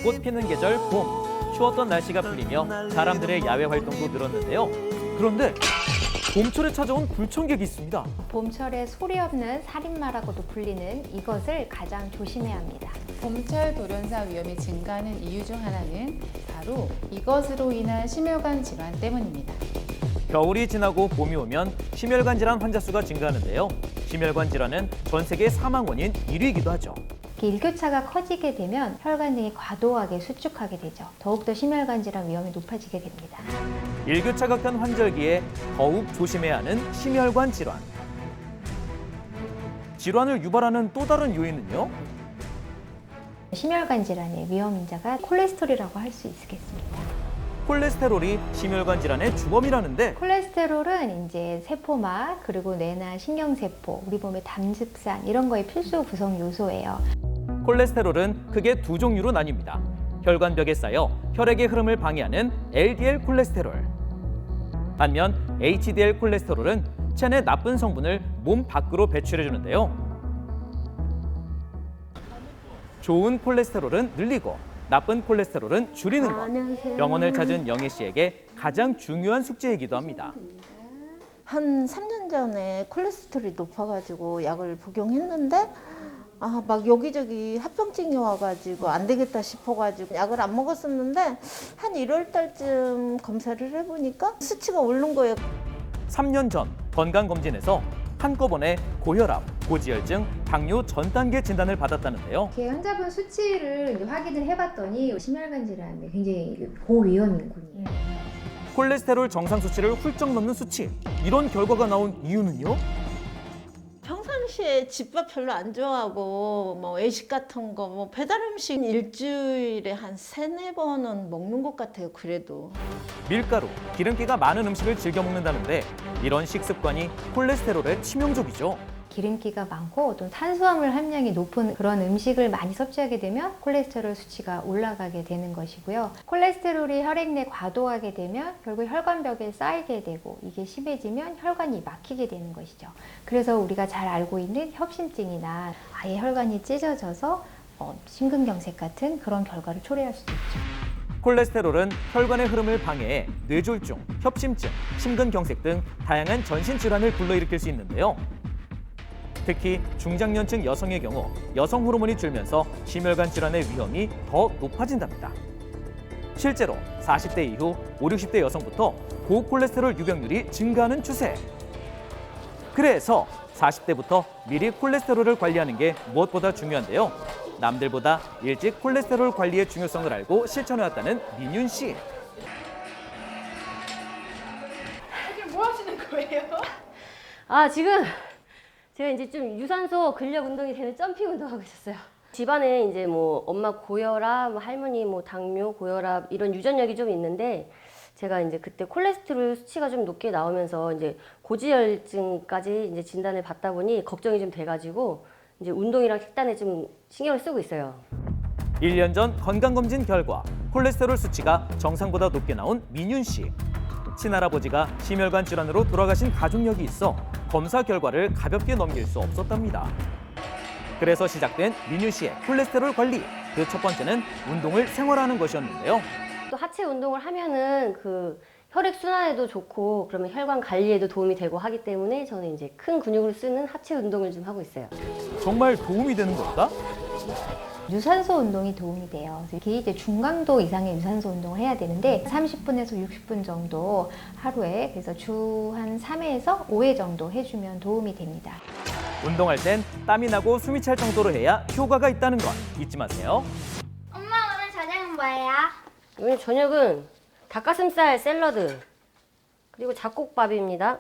꽃 피는 계절 봄. 추웠던 날씨가 풀리며 사람들의 야외 활동도 늘었는데요. 그런데 봄철에 찾아온 불청객이 있습니다. 봄철에 소리 없는 살인마라고도 불리는 이것을 가장 조심해야 합니다. 봄철 돌연사 위험이 증가하는 이유 중 하나는 바로 이것으로 인한 심혈관 질환 때문입니다. 겨울이 지나고 봄이 오면 심혈관 질환 환자 수가 증가하는데요. 심혈관 질환은 전 세계 사망 원인 1위이기도 하죠. 일교차가 커지게 되면 혈관 등이 과도하게 수축하게 되죠. 더욱더 심혈관 질환 위험이 높아지게 됩니다. 일교차각한 환절기에 더욱 조심해야 하는 심혈관 질환. 질환을 유발하는 또 다른 요인은요? 심혈관 질환의 위험 인자가 콜레스테롤이라고 할 수 있겠습니다. 콜레스테롤이 심혈관 질환의 주범이라는데 콜레스테롤은 이제 세포막 그리고 뇌나 신경세포, 우리 몸의 담즙산 이런 거의 필수 구성 요소예요. 콜레스테롤은 크게 두 종류로 나뉩니다. 혈관벽에 쌓여 혈액의 흐름을 방해하는 LDL 콜레스테롤. 반면 HDL 콜레스테롤은 체내 나쁜 성분을 몸 밖으로 배출해 주는데요. 좋은 콜레스테롤은 늘리고 나쁜 콜레스테롤은 줄이는 것. 병원을 찾은 영애 씨에게 가장 중요한 숙제이기도 합니다. 한 3년 전에 콜레스테롤이 높아가지고 약을 복용했는데 막 여기저기 합병증이 와가지고 안 되겠다 싶어가지고 약을 안 먹었었는데 한 1월 달쯤 검사를 해보니까 수치가 오른 거예요. 3년 전 건강검진에서 한꺼번에 고혈압, 고지혈증, 당뇨 전 단계 진단을 받았다는데요. 환자분 수치를 이제 확인을 해봤더니 심혈관 질환에 굉장히 고위험인군요. 콜레스테롤 정상 수치를 훌쩍 넘는 수치. 이런 결과가 나온 이유는요? 평상시에 집밥 별로 안 좋아하고 뭐 외식 같은 거 뭐 배달 음식 일주일에 한 3-4번은 먹는 것 같아요. 그래도. 밀가루, 기름기가 많은 음식을 즐겨 먹는다는데 이런 식습관이 콜레스테롤에 치명적이죠. 기름기가 많고 또 탄수화물 함량이 높은 그런 음식을 많이 섭취하게 되면 콜레스테롤 수치가 올라가게 되는 것이고요. 콜레스테롤이 혈액 내 과도하게 되면 결국 혈관벽에 쌓이게 되고 이게 심해지면 혈관이 막히게 되는 것이죠. 그래서 우리가 잘 알고 있는 협심증이나 아예 혈관이 찢어져서 심근경색 같은 그런 결과를 초래할 수도 있죠. 콜레스테롤은 혈관의 흐름을 방해해 뇌졸중, 협심증, 심근경색 등 다양한 전신 질환을 불러일으킬 수 있는데요. 특히 중장년층 여성의 경우 여성 호르몬이 줄면서 심혈관 질환의 위험이 더 높아진답니다. 실제로 40대 이후 50, 60대 여성부터 고콜레스테롤 유병률이 증가하는 추세. 그래서 40대부터 미리 콜레스테롤을 관리하는 게 무엇보다 중요한데요. 남들보다 일찍 콜레스테롤 관리의 중요성을 알고 실천해왔다는 민윤 씨. 지금 뭐 하시는 거예요? 지금 제가 이제 좀 유산소 근력 운동이 되는 점핑 운동하고 있었어요. 집안에 이제 뭐 엄마 고혈압, 할머니 뭐 당뇨, 고혈압 이런 유전력이 좀 있는데 제가 이제 그때 콜레스테롤 수치가 좀 높게 나오면서 이제 고지혈증까지 이제 진단을 받다 보니 걱정이 좀 돼가지고 이제 운동이랑 식단에 좀 신경을 쓰고 있어요. 1년 전 건강검진 결과 콜레스테롤 수치가 정상보다 높게 나온 민윤 씨. 친할아버지가 심혈관 질환으로 돌아가신 가족력이 있어 검사 결과를 가볍게 넘길 수 없었답니다. 그래서 시작된 민윤 씨의 콜레스테롤 관리. 그 첫 번째는 운동을 생활화하는 것이었는데요. 또 하체 운동을 하면은 그 혈액 순환에도 좋고 그러면 혈관 관리에도 도움이 되고 하기 때문에 저는 이제 큰 근육을 쓰는 하체 운동을 좀 하고 있어요. 정말 도움이 되는 걸까? 유산소 운동이 도움이 돼요. 특히 이제 중강도 이상의 유산소 운동을 해야 되는데 30분에서 60분 정도 하루에 그래서 주 한 3회에서 5회 정도 해주면 도움이 됩니다. 운동할 땐 땀이 나고 숨이 찰 정도로 해야 효과가 있다는 건 잊지 마세요. 엄마 오늘 저녁은 뭐예요? 오늘 저녁은 닭가슴살 샐러드 그리고 잡곡밥입니다.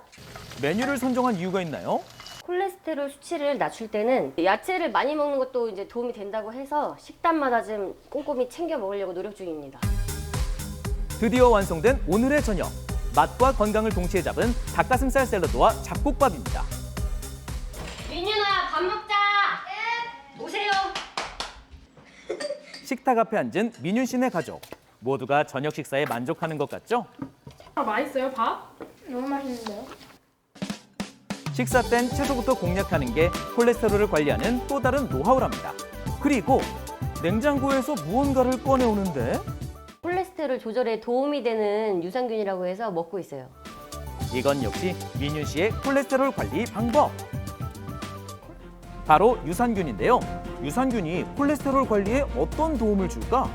메뉴를 선정한 이유가 있나요? 콜레스테롤 수치를 낮출 때는 야채를 많이 먹는 것도 이제 도움이 된다고 해서 식단마다 좀 꼼꼼히 챙겨 먹으려고 노력 중입니다. 드디어 완성된 오늘의 저녁. 맛과 건강을 동시에 잡은 닭가슴살 샐러드와 잡곡밥입니다. 민윤아 밥 먹자. 오세요. 식탁 앞에 앉은 민윤 씨네 가족. 모두가 저녁 식사에 만족하는 것 같죠? 맛있어요 밥? 너무 맛있는데요? 식사 땐 채소부터 공략하는 게 콜레스테롤을 관리하는 또 다른 노하우랍니다. 그리고 냉장고에서 무언가를 꺼내오는데 콜레스테롤 조절에 도움이 되는 유산균이라고 해서 먹고 있어요. 이건 역시 민윤 씨의 콜레스테롤 관리 방법. 바로 유산균인데요. 유산균이 콜레스테롤 관리에 어떤 도움을 줄까?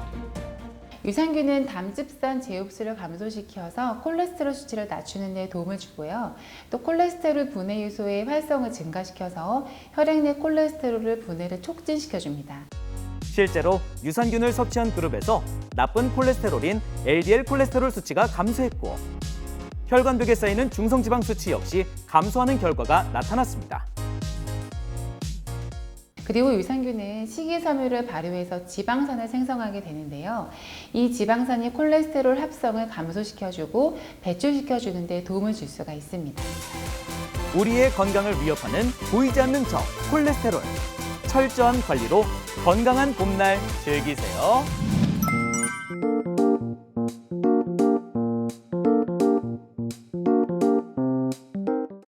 유산균은 담즙산 제흡수를 감소시켜서 콜레스테롤 수치를 낮추는 데 도움을 주고요. 또 콜레스테롤 분해 요소의 활성을 증가시켜서 혈액 내 콜레스테롤 분해를 촉진시켜줍니다. 실제로 유산균을 섭취한 그룹에서 나쁜 콜레스테롤인 LDL 콜레스테롤 수치가 감소했고 혈관벽에 쌓이는 중성지방 수치 역시 감소하는 결과가 나타났습니다. 그리고 유산균은 식이섬유를 발효해서 지방산을 생성하게 되는데요. 이 지방산이 콜레스테롤 합성을 감소시켜주고 배출시켜주는 데 도움을 줄 수가 있습니다. 우리의 건강을 위협하는 보이지 않는 적, 콜레스테롤. 철저한 관리로 건강한 봄날 즐기세요.